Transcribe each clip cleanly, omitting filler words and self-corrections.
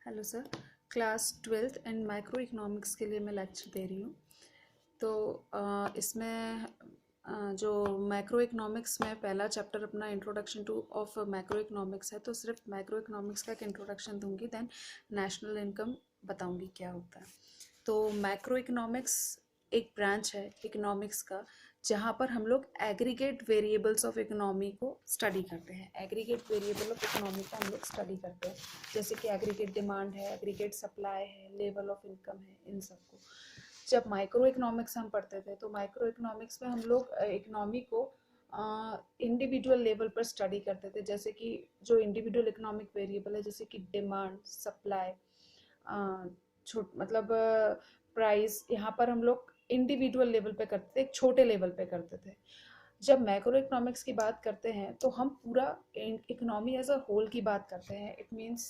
Hello sir. Class 12th and micro economics के लिए मैं लेक्चर दे रही हूँ। तो इसमें जो मैक्रो इकोनॉमिक्स में पहला चैप्टर अपना introduction two of macro economics है, तो सिर्फ मैक्रो इकोनॉमिक्स का एक इंट्रोडक्शन दूंगी, देन नेशनल इनकम बताऊंगी क्या होता है। तो मैक्रो इकोनॉमिक्स एक ब्रांच है इकोनॉमिक्स का, जहाँ पर हम लोग एग्रीगेट वेरिएबल्स ऑफ इकोनॉमी को स्टडी करते हैं। एग्रीगेट वेरिएबल ऑफ इकोनॉमी को हम लोग स्टडी करते हैं, जैसे कि एग्रीगेट डिमांड है, एग्रीगेट सप्लाई है, लेवल ऑफ इनकम है, इन सबको। जब माइक्रो इकोनॉमिक्स हम पढ़ते थे तो माइक्रो इकोनॉमिक्स में हम लोग इकोनॉमी को इंडिविजुअल लेवल पर स्टडी करते थे, जैसे कि जो इंडिविजुअल इकोनॉमिक वेरिएबल है, जैसे कि डिमांड, सप्लाई, छोट मतलब प्राइस, यहाँ पर हम लोग इंडिविजुअल लेवल पे करते थे, एक छोटे लेवल पे करते थे। जब मैक्रो इकोनॉमिक्स की बात करते हैं तो हम पूरा इकोनॉमी एज अ होल की बात करते हैं। इट मीन्स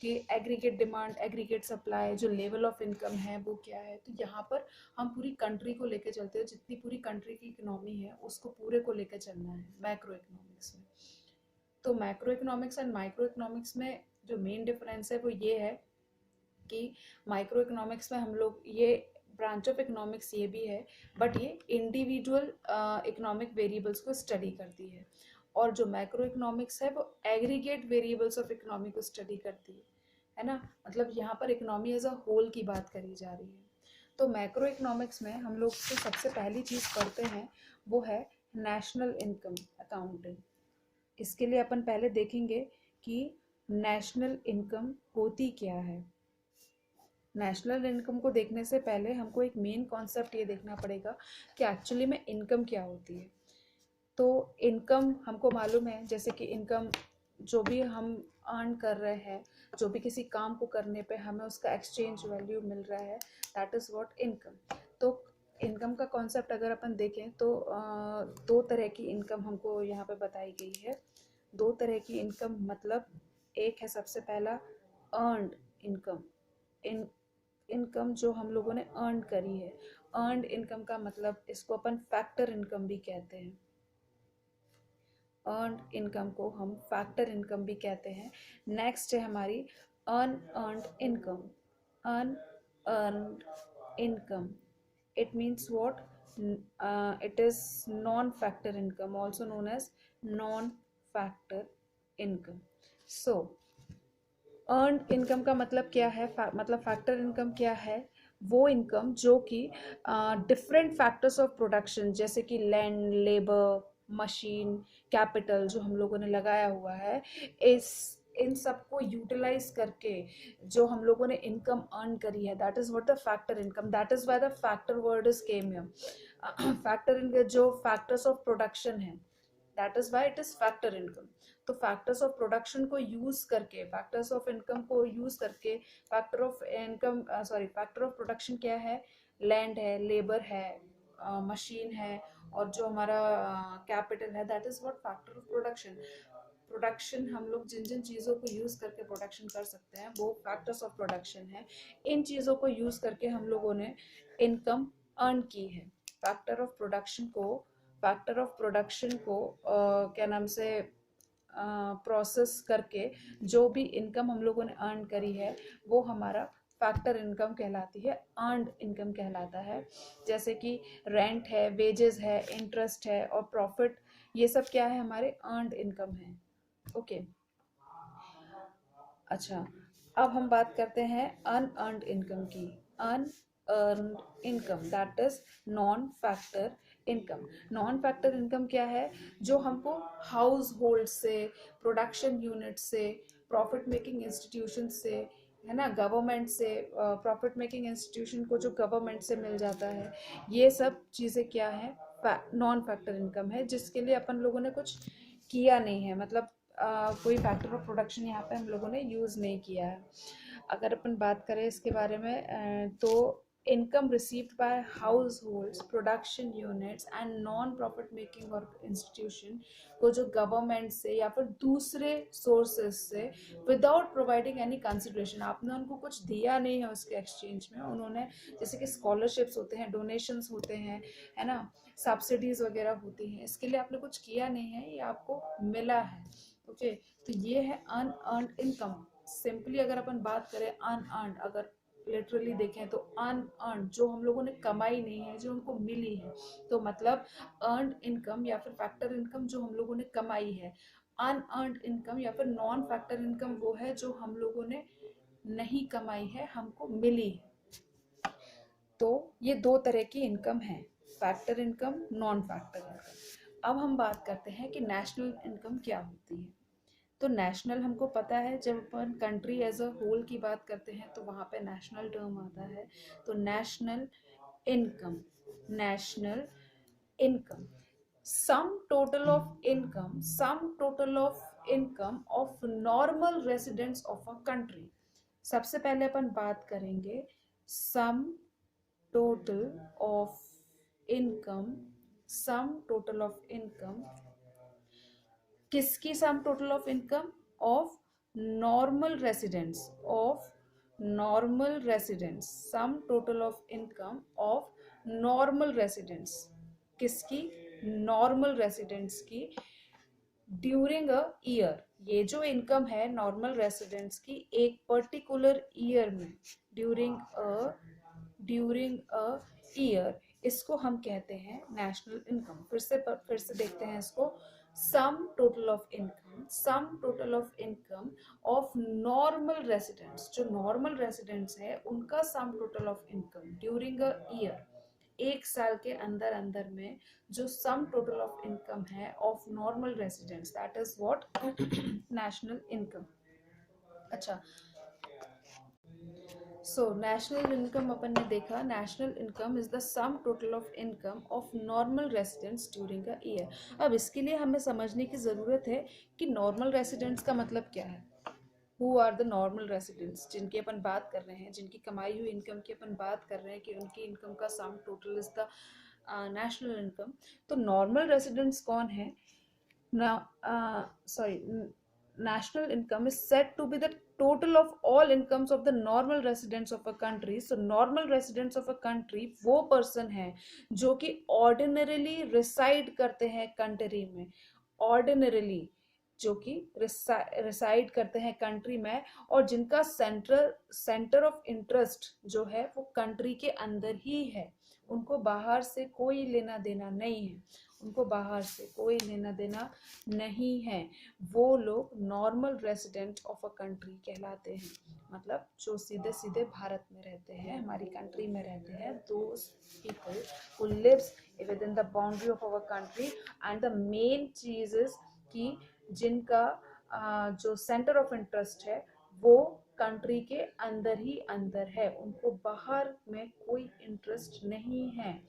कि एग्रीगेट डिमांड, एग्रीगेट सप्लाई, जो लेवल ऑफ इनकम है वो क्या है। तो यहाँ पर हम पूरी कंट्री को लेके चलते हैं, जितनी पूरी कंट्री की इकोनॉमी है उसको पूरे को लेके चलना है मैक्रो इकोनॉमिक्स में। तो macro economics and micro economics में जो मेन डिफरेंस है वो ये है कि माइक्रो इकोनॉमिक्स में हम लोग, ये ब्रांच ऑफ इकोनॉमिक्स ये भी है, बट ये इंडिविजुअल इकोनॉमिक वेरिएबल्स को स्टडी करती है। और जो मैक्रो इकोनॉमिक्स है वो एग्रीगेट वेरिएबल्स ऑफ इकोनॉमी को स्टडी करती है ना। मतलब यहाँ पर इकोनॉमी एज अ होल की बात करी जा रही है। तो मैक्रो इकोनॉमिक्स में हम लोग जो सबसे पहली चीज़ पढ़ते हैं वो है नेशनल इनकम अकाउंटिंग। इसके लिए अपन पहले देखेंगे कि नेशनल इनकम होती क्या है। नेशनल इनकम को देखने से पहले हमको एक मेन कॉन्सेप्ट ये देखना पड़ेगा कि एक्चुअली में इनकम क्या होती है। तो इनकम हमको मालूम है, जैसे कि इनकम जो भी हम अर्न कर रहे हैं, जो भी किसी काम को करने पे हमें उसका एक्सचेंज वैल्यू मिल रहा है, दैट इज़ व्हाट इनकम। तो इनकम का कॉन्सेप्ट अगर अपन देखें तो दो तरह की इनकम हमको यहाँ पे बताई गई है। दो तरह की इनकम, मतलब एक है सबसे पहला अर्नड इनकम। इन इनकम जो हम लोगों ने अर्न करी है। अर्नड इनकम का मतलब इसको अपन फैक्टर इनकम भी कहते हैं। अर्नड इनकम को हम फैक्टर इनकम भी कहते हैं। नेक्स्ट है हमारी unearned income. Unearned income, it means what, it is non-factor income, also known as non-factor income. So earned income का मतलब क्या है, मतलब फैक्टर इनकम क्या है, वो इनकम जो कि डिफरेंट फैक्टर्स ऑफ प्रोडक्शन, जैसे कि लैंड, लेबर, मशीन, कैपिटल जो हम लोगों ने लगाया हुआ है, इस इन सबको यूटिलाइज करके जो हम लोगों ने इनकम अर्न करी है, that is what the factor income. That is why the factor word is came here. Factor income जो फैक्टर्स ऑफ प्रोडक्शन है, that is why it is factor income. तो फैक्टर्स ऑफ प्रोडक्शन को use करके, factors of income को use करके, factor of income sorry factor of production क्या है, land है, लेबर है, मशीन है, और जो हमारा कैपिटल है, that is what factor of production. Production हम लोग जिन जिन चीज़ों को यूज करके प्रोडक्शन कर सकते हैं वो फैक्टर्स ऑफ प्रोडक्शन है। इन चीज़ों को यूज करके हम लोगों ने इनकम अर्न की है। फैक्टर ऑफ प्रोडक्शन को, फैक्टर ऑफ प्रोडक्शन को क्या नाम से प्रोसेस करके जो भी इनकम हम लोगों ने अर्न करी है वो हमारा फैक्टर इनकम कहलाती है, अर्नड इनकम कहलाता है। जैसे कि रेंट है, वेजेस है, इंटरेस्ट है और प्रॉफिट, ये सब क्या है, हमारे अर्नड इनकम है। ओके, अच्छा, अब हम बात करते हैं अनअर्नड इनकम की। Unearned income that is non factor income. Non factor income क्या है, जो हमको हाउस होल्ड से, प्रोडक्शन यूनिट से, प्रॉफिट मेकिंग इंस्टीट्यूशन से, है ना, गवर्नमेंट से, प्रॉफिट मेकिंग इंस्टीट्यूशन को जो गवर्नमेंट से मिल जाता है, ये सब चीज़ें क्या है, नॉन फैक्टर इनकम है, जिसके लिए अपन लोगों ने कुछ किया नहीं है। मतलब कोई फैक्टर ऑफ प्रोडक्शन यहाँ पे हम लोगों ने यूज़ नहीं किया है। अगर अपन बात करें इसके बारे में तो income received by house holds, production units and non profit making और इंस्टीट्यूशन को जो गवर्नमेंट से या फिर दूसरे सोर्सेज से, विदाउट प्रोवाइडिंग एनी कंसिडरेशन, आपने उनको कुछ दिया नहीं है उसके एक्सचेंज में, उन्होंने, जैसे कि स्कॉलरशिप्स होते हैं, डोनेशंस होते हैं, है ना, सब्सिडीज वगैरह होती हैं, इसके लिए आपने कुछ किया नहीं है, ये आपको मिला है। ओके, तो ये है अनअर्नड इनकम। सिंपली अगर अपन बात करें अनअर्न्ड, अगर लिटरली देखें तो अनअर्न्ड जो हम लोगों ने कमाई नहीं है, जो हमको मिली है, तो मतलब अर्नड इनकम या फिर फैक्टर इनकम जो हम लोगों ने कमाई है। अनअर्न्ड इनकम या फिर नॉन फैक्टर इनकम वो है जो हम लोगों ने नहीं कमाई है, हमको मिली है। तो ये दो तरह की इनकम है, factor income, non factor income. अब हम बात करते हैं कि नेशनल इनकम क्या होती है। तो नेशनल हमको पता है, जब अपन कंट्री एज अ होल की बात करते हैं तो वहाँ पे नेशनल टर्म आता है। तो national income, national income, sum total of income of normal residents of a country. सबसे पहले अपन बात करेंगे sum total of income, sum total of income किसकी? Sum total of income of normal residents, of normal residents, sum total of income of normal residents, किसकी? Normal residents की, during a year. ये जो इनकम है normal residents की एक particular year में, during a year, इसको हम कहते हैं नेशनल इनकम। फिर से देखते हैं इसको। सम total of income, sum total of income of normal residents, जो नॉर्मल रेसिडेंट्स है उनका सम total of income during a year, एक साल के अंदर अंदर में जो सम टोटल ऑफ इनकम है of normal residents, that is what national income. अच्छा, सो नेशनल इनकम अपन ने देखा, national income is the some total of income of normal residents during a year. अब इसके लिए हमें समझने की ज़रूरत है कि नॉर्मल रेसिडेंट्स का मतलब क्या है। Who are the normal residents, जिनकी अपन बात कर रहे हैं, जिनकी कमाई हुई इनकम की अपन बात कर रहे हैं कि उनकी इनकम का sum total is the national income. तो नॉर्मल रेसिडेंट्स कौन है? National income is said to be the total of all incomes of the normal residents of a country. So normal residents of a country वो person है जो कि ordinarily reside करते हैं country में, ordinarily जो कि रिसाइड करते हैं कंट्री में, और जिनका सेंटर ऑफ इंटरेस्ट जो है वो कंट्री के अंदर ही है, उनको बाहर से कोई लेना देना नहीं है, उनको बाहर से कोई लेना देना नहीं है, वो लोग normal resident of a country कहलाते हैं। मतलब जो सीधे सीधे भारत में रहते हैं, हमारी कंट्री में रहते हैं, those people who lives within the boundary of our country. And the main चीज इज कि जिनका जो सेंटर ऑफ इंटरेस्ट है वो कंट्री के अंदर ही अंदर है, उनको बाहर में कोई इंटरेस्ट नहीं है।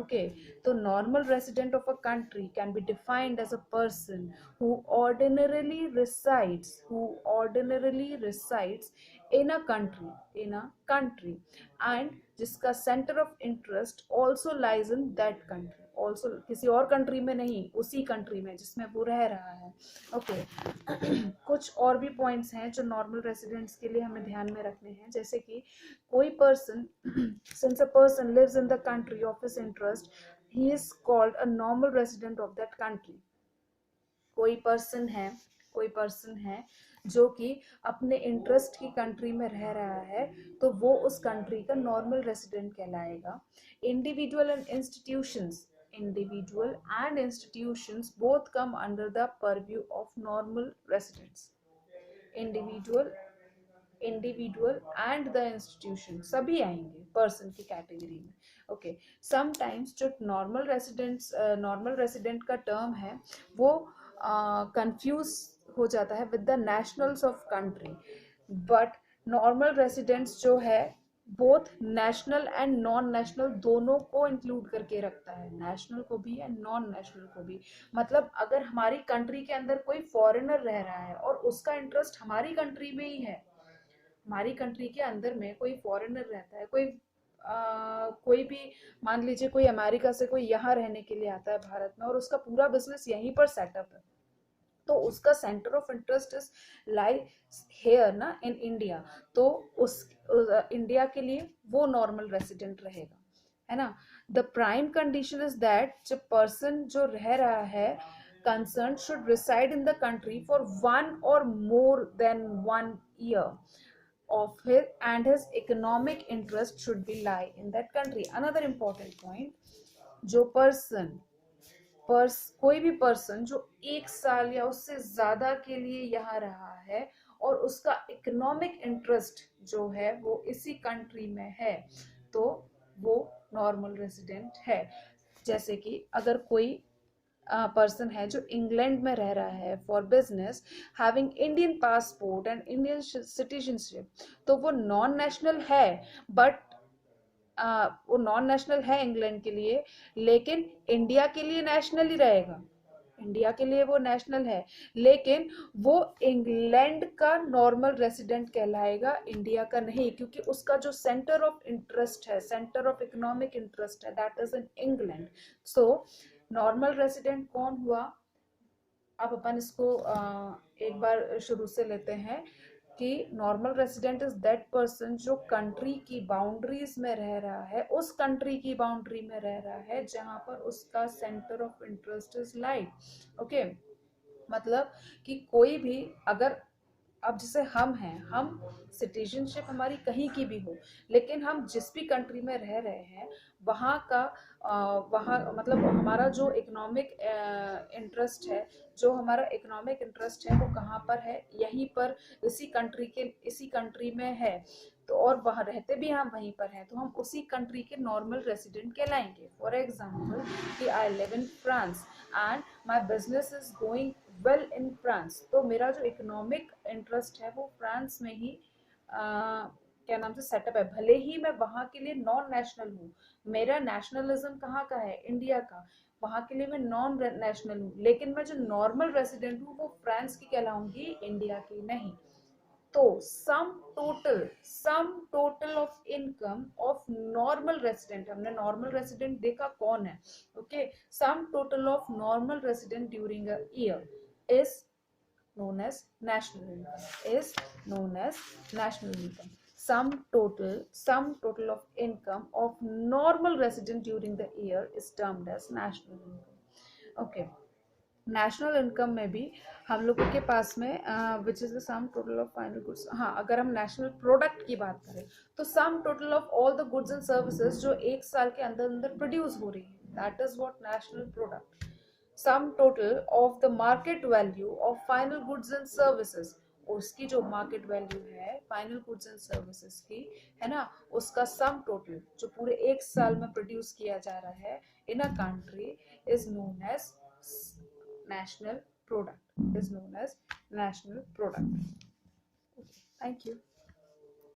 ओके, तो normal resident of a country can be defined as a person who ordinarily resides in a country and जिसका center of interest also lies in that country, also किसी और कंट्री में नहीं, उसी कंट्री में जिसमें वो रह रहा है। ओके कुछ और भी पॉइंट्स हैं जो नॉर्मल रेसिडेंट्स के लिए हमें ध्यान में रखने हैं, जैसे कि कोई person since a person lives in the country of his interest, he is called a normal resident of that country। कोई पर्सन है जो कि अपने इंटरेस्ट की कंट्री में रह रहा है, तो वो उस कंट्री का नॉर्मल रेसिडेंट कहलाएगा। Individual and institutions both come under the purview of normal residents. Individual and the institution सभी आएंगे पर्सन की कैटेगरी में। ओके, समटाइम्स जो नॉर्मल रेसिडेंट का टर्म है वो कंफ्यूज हो जाता है with the nationals of country, but normal residents जो है both national and non national दोनों को इंक्लूड करके रखता है, नेशनल को भी एंड नॉन नेशनल को भी। मतलब अगर हमारी कंट्री के अंदर कोई फॉरेनर रह रहा है और उसका इंटरेस्ट हमारी कंट्री में ही है, हमारी कंट्री के अंदर में कोई फॉरेनर रहता है, कोई भी मान लीजिए कोई अमेरिका से कोई यहाँ रहने के लिए आता है भारत में और उसका पूरा बिजनेस यहीं पर सेटअप है, तो उसका centre of interest is lie here ना इन इंडिया, तो उस इंडिया के लिए वो नॉर्मल रेसिडेंट रहेगा, है ना। The prime condition is that जब पर्सन जो रह रहा है concerned should reside in the country for 1 or more than 1 year of his and his economic interest should be lie in that country. Another important point, जो कोई भी person जो 1 साल या उससे ज्यादा के लिए यहाँ रहा है और उसका इकोनॉमिक इंटरेस्ट जो है वो इसी कंट्री में है, तो वो नॉर्मल रेजिडेंट है। जैसे कि अगर कोई पर्सन है जो इंग्लैंड में रह रहा है for business, having Indian passport and Indian citizenship, तो वो नॉन नेशनल है, बट वो नॉन नेशनल है इंग्लैंड के लिए, लेकिन इंडिया के लिए नेशनल ही रहेगा। इंडिया के लिए वो नेशनल है, लेकिन वो इंग्लैंड का नॉर्मल रेसिडेंट कहलाएगा, इंडिया का नहीं, क्योंकि उसका जो सेंटर ऑफ इंटरेस्ट है, सेंटर ऑफ इकोनॉमिक इंटरेस्ट है, that is in England. So normal resident कौन हुआ? अब अपन इसको एक बार शुरू से लेते हैं कि normal resident is that person जो कंट्री की बाउंड्रीज में रह रहा है, उस कंट्री की बाउंड्री में रह रहा है जहां पर उसका centre of interest is light. Okay, मतलब कि कोई भी अगर, अब जैसे हम हैं, हम सिटीजनशिप हमारी कहीं की भी हो, लेकिन हम जिस भी कंट्री में रह रहे हैं वहाँ का वहाँ मतलब हमारा जो इकोनॉमिक इंटरेस्ट है, जो हमारा इकोनॉमिक इंटरेस्ट है वो कहाँ पर है? यहीं पर, इसी कंट्री में है। तो और वहाँ रहते भी हम वहीं पर हैं, तो हम उसी कंट्री के नॉर्मल रेसिडेंट कहलाएंगे। फॉर एग्जाम्पल कि I live in France and my business is going well in France, तो मेरा जो इकोनॉमिक इंटरेस्ट है वो फ्रांस में ही क्या नाम से सेटअप है, भले ही मैं वहाँ के लिए नॉन नेशनल हूँ। मेरा नेशनलिज्म कहाँ का है? इंडिया का। वहाँ के लिए मैं नॉन नेशनल हूँ, लेकिन मैं जो नॉर्मल रेसिडेंट हूँ वो फ्रांस की कहलाऊंगी, इंडिया की नहीं। तो सम total of income of normal resident, हमने नॉर्मल रेसिडेंट देखा कौन है। Okay, some total of normal resident during a year is known as national income, is known as national income. Sum total of income of normal resident during the year is termed as national income. Okay, national income में भी हम लोगों के पास में which is the some total of final goods, हाँ, अगर हम national product की बात करें तो सम total of all the goods and services जो 1 साल के अंदर अंदर प्रोड्यूस हो रही है, that is what national product. Some total of the market value of final goods and services, उसकी जो मार्केट वैल्यू है फाइनल गुड्स एंड सर्विसेज की, है ना, उसका सम टोटल जो पूरे 1 साल में प्रोड्यूस किया जा रहा है in a country is known as national product, is known as national product. Okay, thank you.